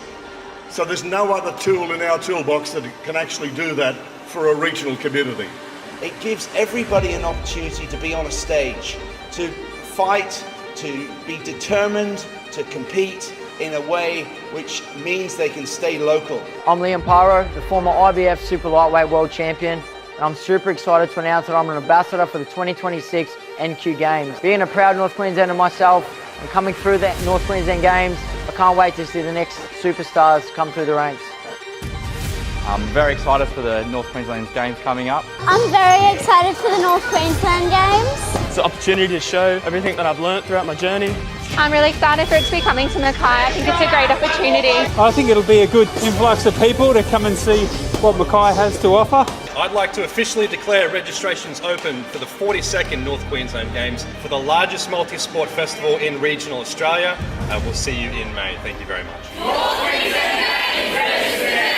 So there's no other tool in our toolbox that can actually do that for a regional community. It gives everybody an opportunity to be on a stage, to fight, to be determined, to compete in a way which means they can stay local. I'm Liam Paro, the former IBF Super Lightweight World Champion, and I'm super excited to announce that I'm an ambassador for the 2026 NQ Games. Being a proud North Queenslander myself and coming through the North Queensland Games, I can't wait to see the next superstars come through the ranks. I'm very excited for the North Queensland Games coming up. I'm very excited for the North Queensland Games. It's an opportunity to show everything that I've learnt throughout my journey. I'm really excited for it to be coming to Mackay. I think it's a great opportunity. I think it'll be a good influx of people to come and see what Mackay has to offer. I'd like to officially declare registrations open for the 42nd North Queensland Games for the largest multi-sport festival in regional Australia. We'll see you in May. Thank you very much. North Queensland Games, register now!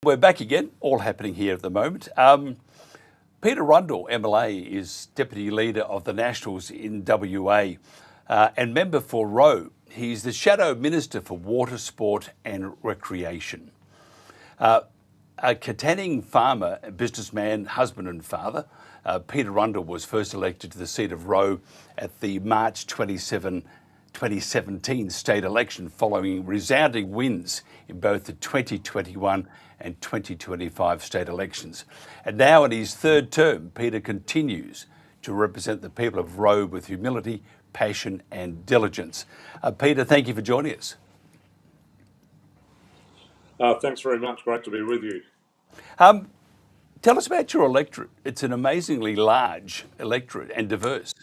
We're back again, all happening here at the moment. Peter Rundle, MLA, is Deputy Leader of the Nationals in WA and member for Roe. He's the Shadow Minister for Water, Sport and Recreation. A Katanning farmer, businessman, husband and father, Peter Rundle was first elected to the seat of Roe at the March 2017 state election following resounding wins in both the 2021 and 2025 state elections. And now in his third term, Peter continues to represent the people of Roe with humility, passion and diligence. Peter, thank you for joining us. Thanks very much. Great to be with you. Tell us about your electorate. It's an amazingly large electorate and diverse.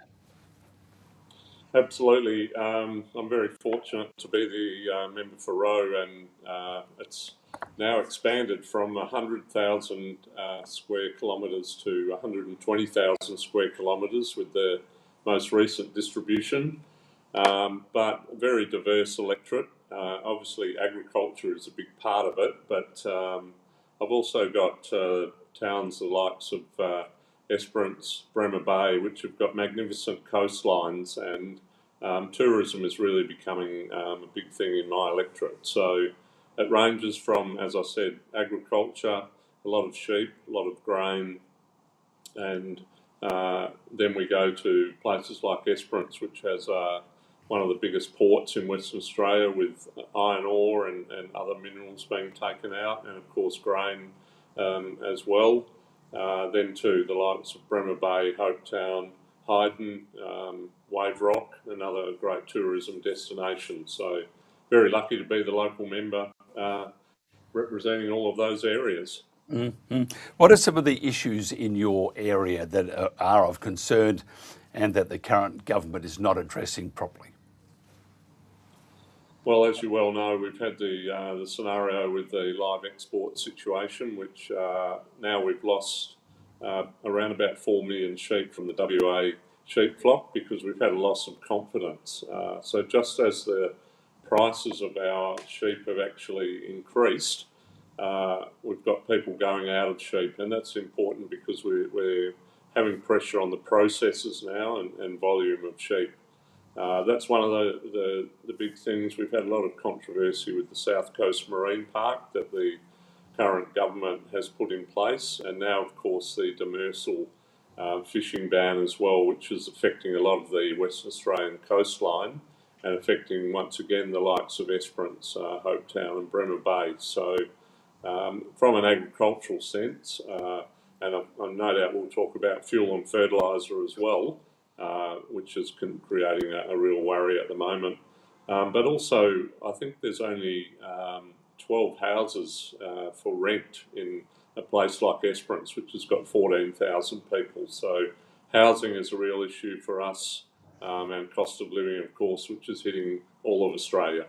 Absolutely. I'm very fortunate to be the member for Roe, and it's now expanded from 100,000 square kilometres to 120,000 square kilometres with the most recent distribution, but very diverse electorate. Obviously agriculture is a big part of it, but I've also got towns the likes of Esperance, Bremer Bay, which have got magnificent coastlines, and tourism is really becoming a big thing in my electorate. So it ranges from, as I said, agriculture, a lot of sheep, a lot of grain, and then we go to places like Esperance, which has one of the biggest ports in Western Australia with iron ore and other minerals being taken out, and of course grain as well. Then to the likes of Bremer Bay, Hopetown, Hyden, Wave Rock, another great tourism destination. So very lucky to be the local member representing all of those areas. Mm-hmm. What are some of the issues in your area that are of concern and that the current government is not addressing properly? Well, as you well know, we've had the scenario with the live export situation, which now we've lost around about 4 million sheep from the WA sheep flock because we've had a loss of confidence. So just as the prices of our sheep have actually increased, we've got people going out of sheep, and that's important because we're having pressure on the processors now and volume of sheep. That's one of the big things. We've had a lot of controversy with the South Coast Marine Park that the current government has put in place, and now of course the demersal fishing ban as well, which is affecting a lot of the Western Australian coastline and affecting once again the likes of Esperance, Hopetown and Bremer Bay. So from an agricultural sense, and I no doubt we'll talk about fuel and fertiliser as well, which is creating a real worry at the moment. But also, I think there's only 12 houses for rent in a place like Esperance, which has got 14,000 people. So housing is a real issue for us, and cost of living, of course, which is hitting all of Australia.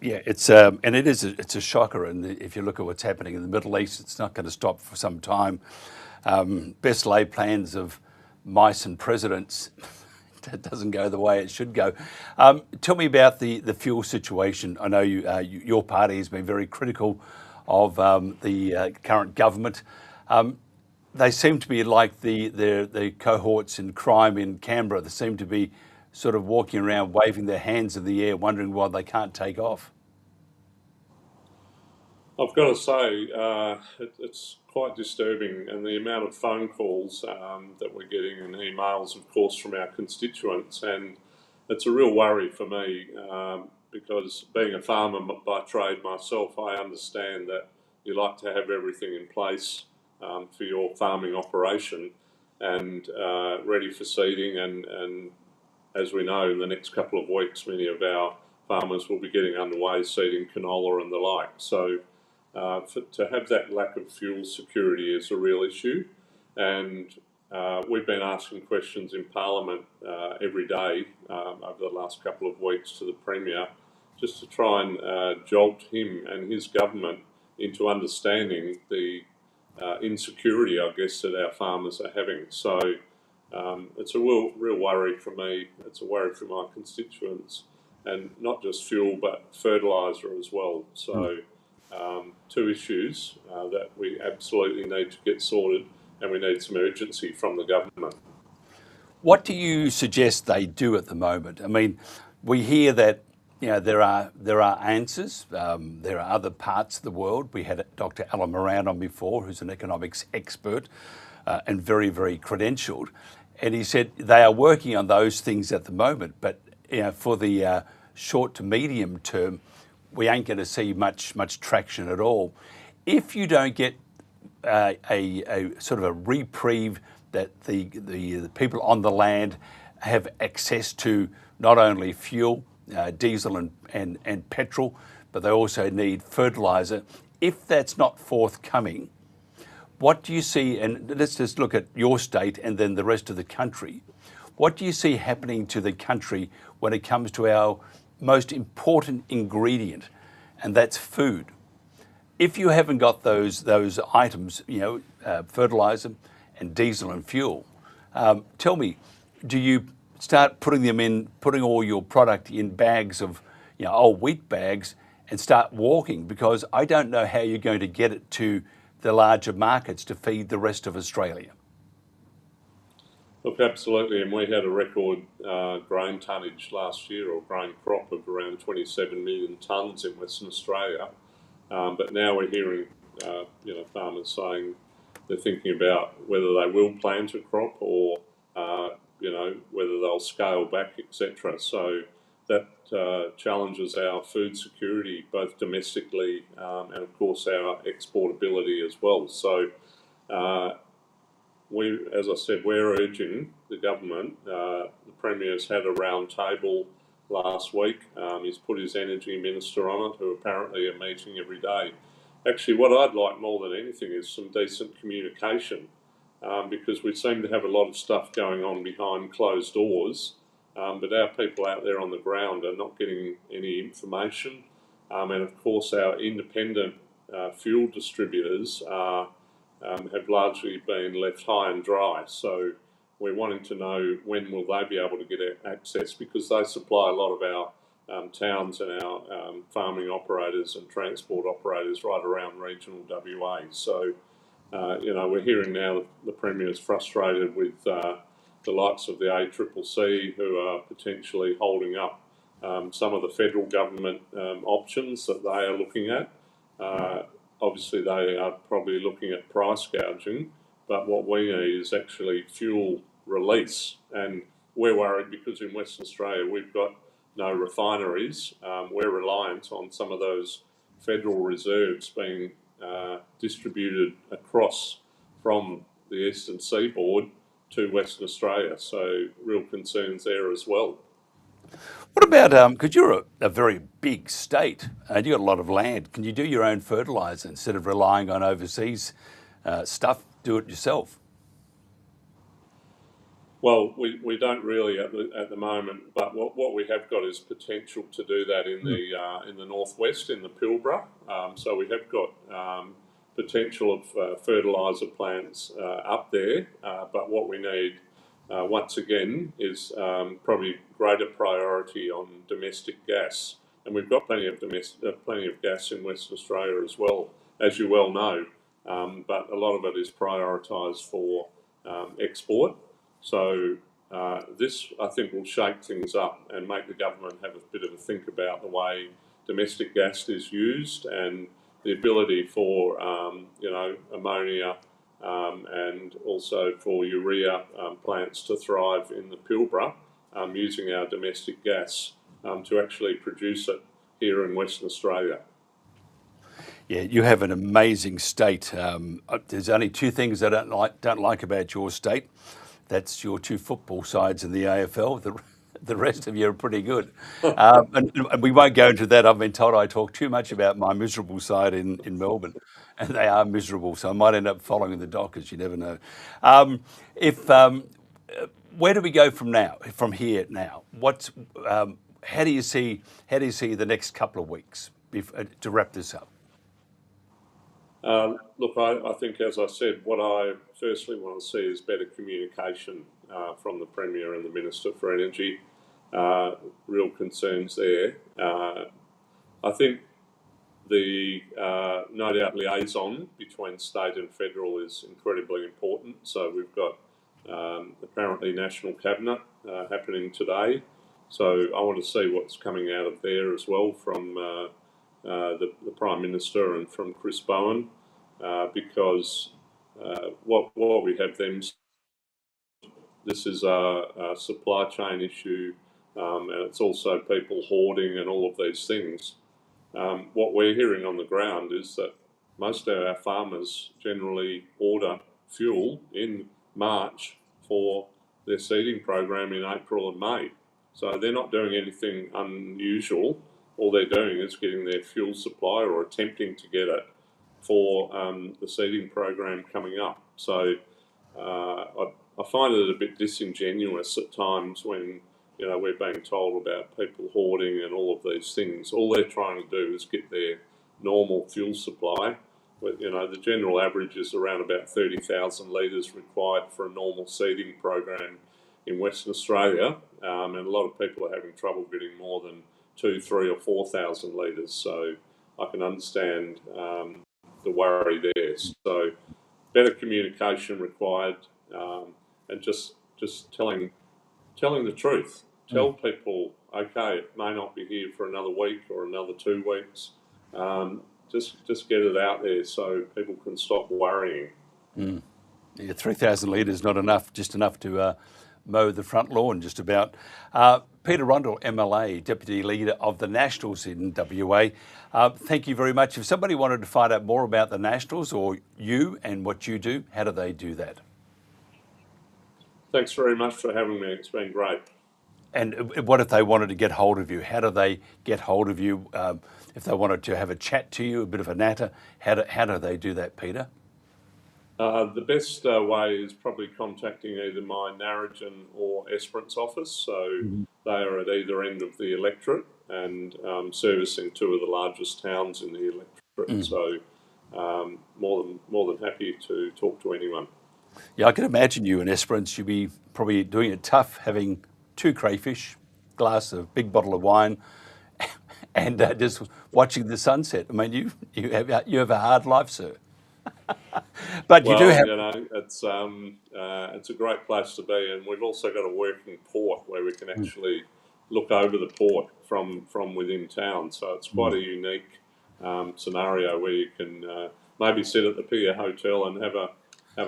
Yeah, it's a shocker, and if you look at what's happening in the Middle East, it's not going to stop for some time. Best laid plans of mice and presidents, that doesn't go the way it should go. Tell me about the fuel situation. I know your party has been very critical of the current government. They seem to be like the cohorts in crime in Canberra. They seem to be sort of walking around waving their hands in the air, wondering why they can't take off. I've got to say, it's quite disturbing, and the amount of phone calls that we're getting and emails, of course, from our constituents, and it's a real worry for me because being a farmer by trade myself, I understand that you like to have everything in place for your farming operation and ready for seeding, and as we know, in the next couple of weeks, many of our farmers will be getting underway seeding canola and the like. So to have that lack of fuel security is a real issue, and we've been asking questions in Parliament every day over the last couple of weeks to the Premier, just to try and jolt him and his government into understanding the insecurity, I guess, that our farmers are having. So it's a real worry for me. It's a worry for my constituents, and not just fuel, but fertiliser as well. So two issues that we absolutely need to get sorted, and we need some urgency from the government. What do you suggest they do at the moment? I mean, we hear that there are answers. There are other parts of the world. We had Dr. Alan Moran on before, who's an economics expert and very, very credentialed. And he said they are working on those things at the moment, but for the short to medium term, we ain't going to see much traction at all. If you don't get a sort of a reprieve that the people on the land have access to not only fuel, diesel and petrol, but they also need fertiliser. If that's not forthcoming, what do you see, and let's just look at your state and then the rest of the country, what do you see happening to the country when it comes to our most important ingredient, and that's food? if you haven't got those items, fertiliser and diesel and fuel, tell me, do you start putting all your product in bags of, old wheat bags and start walking? Because I don't know how you're going to get it to the larger markets to feed the rest of Australia. Look, absolutely, and we had a record grain tonnage last year, or grain crop of around 27 million tonnes in Western Australia. But now we're hearing, farmers saying they're thinking about whether they will plant a crop or, whether they'll scale back, etc. So that challenges our food security, both domestically and, of course, our exportability as well. So, as I said, we're urging the government. The Premier's had a round table last week. He's put his Energy Minister on it, who apparently are meeting every day. Actually, what I'd like more than anything is some decent communication, because we seem to have a lot of stuff going on behind closed doors, but our people out there on the ground are not getting any information. And of course, our independent fuel distributors have largely been left high and dry. So we're wanting to know when will they be able to get access, because they supply a lot of our towns and our farming operators and transport operators right around regional WA. So, we're hearing now that the Premier is frustrated with the likes of the ACCC, who are potentially holding up some of the federal government options that they are looking at. Obviously, they are probably looking at price gouging, but what we need is actually fuel release. And we're worried because in Western Australia we've got no refineries. We're reliant on some of those federal reserves being distributed across from the eastern seaboard to Western Australia. So real concerns there as well. What about, because you're a very big state and you've got a lot of land, can you do your own fertiliser instead of relying on overseas stuff? Do it yourself? Well, we don't really at the moment, but what we have got is potential to do that in the northwest, in the Pilbara. So we have got potential of fertiliser plants up there, but what we need once again is probably greater priority on domestic gas, and we've got plenty of gas in Western Australia as well, as you well know. But a lot of it is prioritised for export. So this, I think, will shake things up and make the government have a bit of a think about the way domestic gas is used and the ability for, ammonia and also for urea plants to thrive in the Pilbara using our domestic gas to actually produce it here in Western Australia. Yeah, you have an amazing state. There's only two things I don't like about your state. That's your two football sides in the AFL. The rest of you are pretty good. And we won't go into that. I've been told I talk too much about my miserable side in Melbourne, and they are miserable. So I might end up following the Dockers. You never know. Where do we go from here now? How do you see the next couple of weeks to wrap this up? Look, I think, as I said, what I firstly want to see is better communication from the Premier and the Minister for Energy. Real concerns there. I think the no doubt liaison between state and federal is incredibly important. So we've got apparently National Cabinet happening today. So I want to see what's coming out of there as well from the Prime Minister and from Chris Bowen, because what we have them, this is a supply chain issue, and it's also people hoarding and all of these things. What we're hearing on the ground is that most of our farmers generally order fuel in March for their seeding program in April and May. So they're not doing anything unusual. All they're doing is getting their fuel supply or attempting to get it for the seeding program coming up. So I find it a bit disingenuous at times when we're being told about people hoarding and all of these things. All they're trying to do is get their normal fuel supply. But, you know, the general average is around about 30,000 litres required for a normal seeding program in Western Australia, and a lot of people are having trouble getting more than 2, 3 or 4,000 litres. So I can understand the worry there. So better communication required, and just telling the truth. Tell people, okay, it may not be here for another week or another 2 weeks. Just get it out there so people can stop worrying. Yeah, 3,000 litres not enough, just enough to mow the front lawn just about. Peter Rundle, MLA, Deputy Leader of the Nationals in WA. Thank you very much. If somebody wanted to find out more about the Nationals or you and what you do, how do they do that? Thanks very much for having me. It's been great. And what if they wanted to get hold of you? How do they get hold of you? If they wanted to have a chat to you, a bit of a natter, how do they do that, Peter? The best way is probably contacting either my Narrogin or Esperance office. So they are at either end of the electorate and servicing 2 of the largest towns in the electorate. So more than happy to talk to anyone. Yeah, I can imagine you in Esperance. You'd be probably doing it tough, having 2 crayfish, glass of big bottle of wine, and just watching the sunset. I mean, you have a hard life, sir. But you do have. You know, it's a great place to be, and we've also got a working port where we can actually look over the port from within town. So it's quite a unique scenario where you can maybe sit at the Pier Hotel and have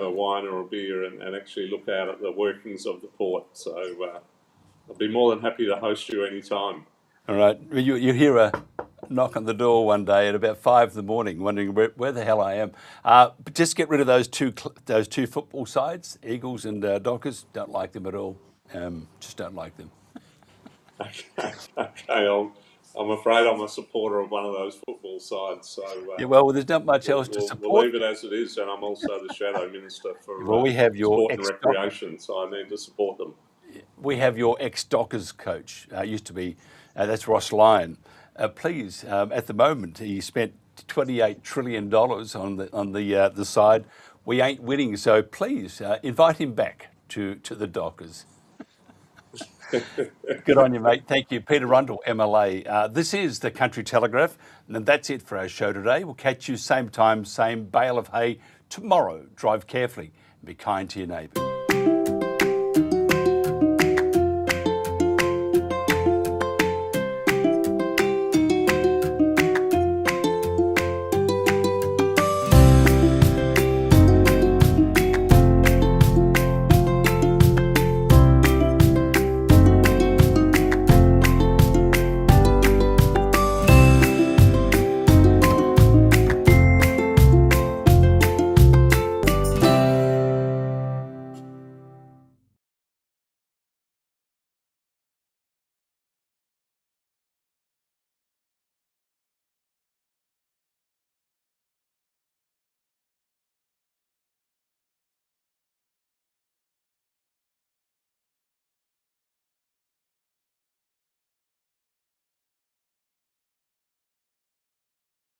a wine or a beer and actually look out at the workings of the port. So I'd be more than happy to host you anytime. All right. You hear a knock on the door one day at about 5 in the morning, wondering where the hell I am. But just get rid of those two football sides, Eagles and Dockers. Don't like them at all. Just don't like them. Okay, I'm afraid I'm a supporter of one of those football sides. So yeah, well, there's not much else to support. We'll leave it as it is, and I'm also the Shadow Minister for we have your Sport and Recreation, so I need to support them. We have your ex-Dockers coach, used to be, that's Ross Lyon. Please, at the moment, he spent $28 trillion on the side. We ain't winning, so please invite him back to the Dockers. Good on you, mate. Thank you. Peter Rundle, MLA. This is the Country Telegraph, and that's it for our show today. We'll catch you same time, same bale of hay tomorrow. Drive carefully and be kind to your neighbours.